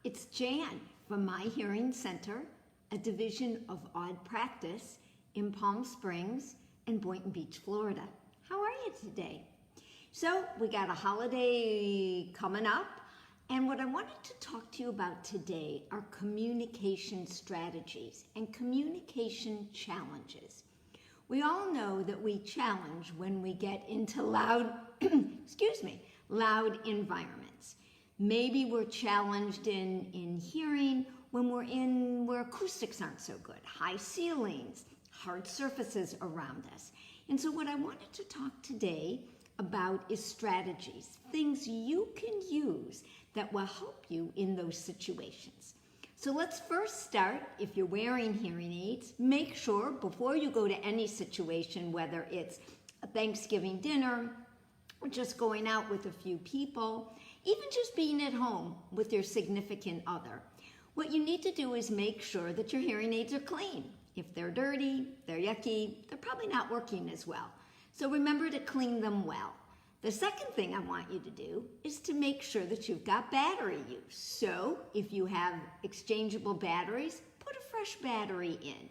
it's Jan from My Hearing Center, a division of Odd Practice in Palm Springs and Boynton Beach, Florida. How are you today? So we got a holiday coming up, and what I wanted to talk to you about today are communication strategies and communication challenges. We all know that we challenge when we get into loud, loud environments. Maybe we're challenged in hearing when we're in where acoustics aren't so good, high ceilings, hard surfaces around us. And so what I wanted to talk today about is strategies, things you can use that will help you in those situations. So let's first start, if you're wearing hearing aids, make sure before you go to any situation, whether it's a Thanksgiving dinner, or just going out with a few people, even just being at home with your significant other, what you need to do is make sure that your hearing aids are clean. If they're dirty, they're yucky, they're probably not working as well. So remember to clean them well. The second thing I want you to do is to make sure that you've got battery use. So if you have exchangeable batteries, put a fresh battery in.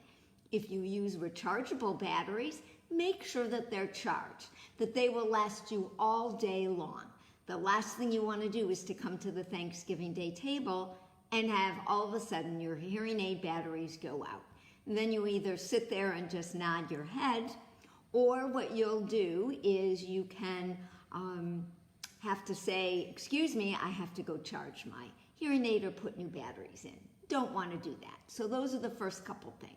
If you use rechargeable batteries, make sure that they're charged, that they will last you all day long. The last thing you want to do is to come to the Thanksgiving Day table and have all of a sudden your hearing aid batteries go out. And then you either sit there and just nod your head, or what you'll do is you can have to say, excuse me, I have to go charge my hearing aid or put new batteries in. Don't want to do that. So those are the first couple things.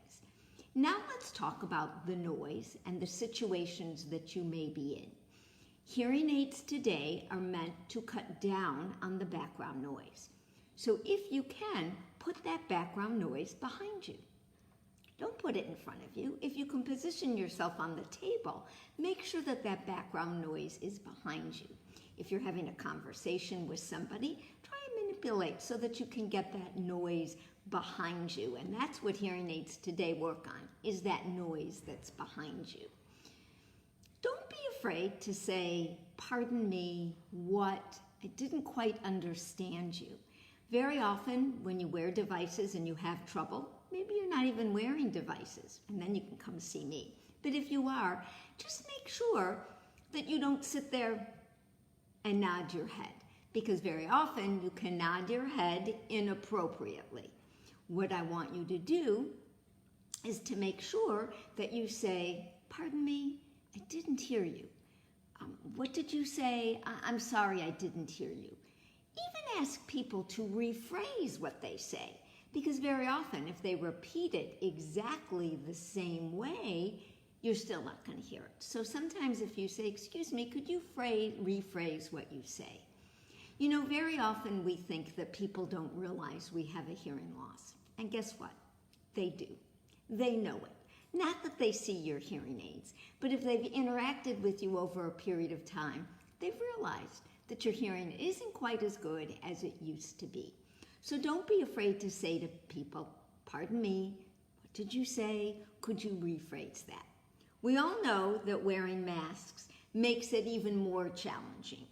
Now let's talk about the noise and the situations that you may be in. Hearing aids today are meant to cut down on the background noise. So if you can, put that background noise behind you. Don't put it in front of you. If you can position yourself on the table, make sure that that background noise is behind you. If you're having a conversation with somebody, try and manipulate so that you can get that noise behind you. And that's what hearing aids today work on, is that noise that's behind you. Don't be afraid to say, pardon me, what? I didn't quite understand you. Very often when you wear devices and you have trouble, maybe you're not even wearing devices, and then you can come see me. But if you are, just make sure that you don't sit there and nod your head, because very often you can nod your head inappropriately. What I want you to do is to make sure that you say, pardon me, I didn't hear you. What did you say? I'm sorry, I didn't hear you. Even ask people to rephrase what they say, because very often if they repeat it exactly the same way, you're still not going to hear it. So sometimes if you say, excuse me, could you rephrase what you say? You know, very often we think that people don't realize we have a hearing loss. And guess what? They do. They know it. Not that they see your hearing aids, but if they've interacted with you over a period of time, they've realized that your hearing isn't quite as good as it used to be. So don't be afraid to say to people, pardon me, what did you say? Could you rephrase that? We all know that wearing masks makes it even more challenging.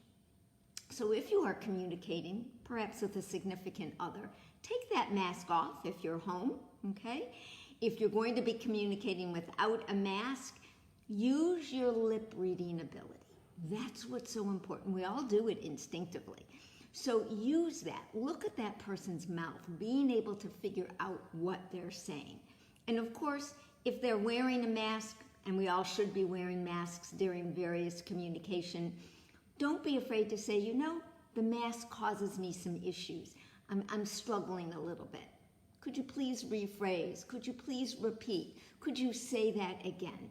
So if you are communicating, perhaps with a significant other, take that mask off if you're home, okay? If you're going to be communicating without a mask, use your lip reading ability. That's what's so important. We all do it instinctively. So use that. Look at that person's mouth, being able to figure out what they're saying. And of course, if they're wearing a mask, and we all should be wearing masks during various communication, don't be afraid to say, you know, the mask causes me some issues. I'm struggling a little bit. Could you please rephrase? Could you please repeat? Could you say that again?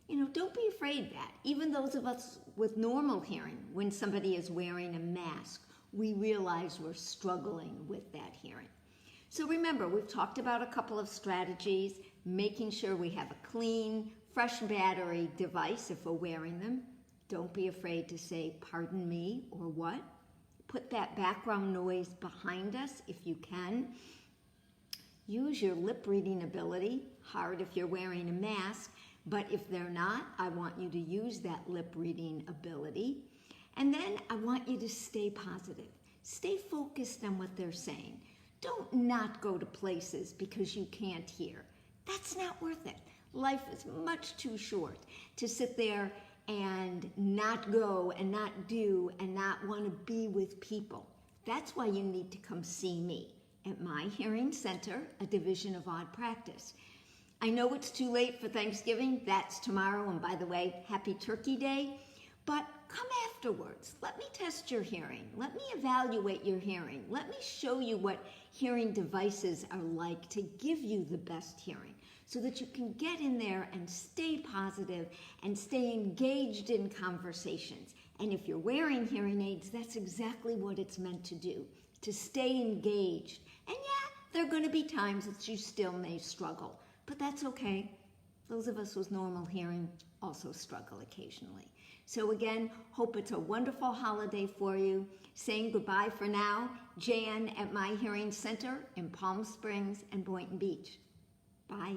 You know, don't be afraid that. Even those of us with normal hearing, when somebody is wearing a mask, we realize we're struggling with that hearing. So remember, we've talked about a couple of strategies, making sure we have a clean, fresh battery device if we're wearing them. Don't be afraid to say, pardon me, or what. Put that background noise behind us if you can. Use your lip reading ability, hard if you're wearing a mask, but if they're not, I want you to use that lip reading ability. And then I want you to stay positive. Stay focused on what they're saying. Don't not go to places because you can't hear. That's not worth it. Life is much too short to sit there and not go and not do and not want to be with people. That's why you need to come see me at My Hearing Center, a division of Odd Practice. I know it's too late for Thanksgiving. That's tomorrow. And by the way, happy Turkey Day. But come afterwards. Let me test your hearing. Let me evaluate your hearing. Let me show you what hearing devices are like to give you the best hearing so that you can get in there and stay positive and stay engaged in conversations. And if you're wearing hearing aids, that's exactly what it's meant to do, to stay engaged. And yeah, there are going to be times that you still may struggle, but that's okay. Those of us with normal hearing also struggle occasionally. So again, hope it's a wonderful holiday for you. Saying goodbye for now, Jan at My Hearing Center in Palm Springs and Boynton Beach. Bye.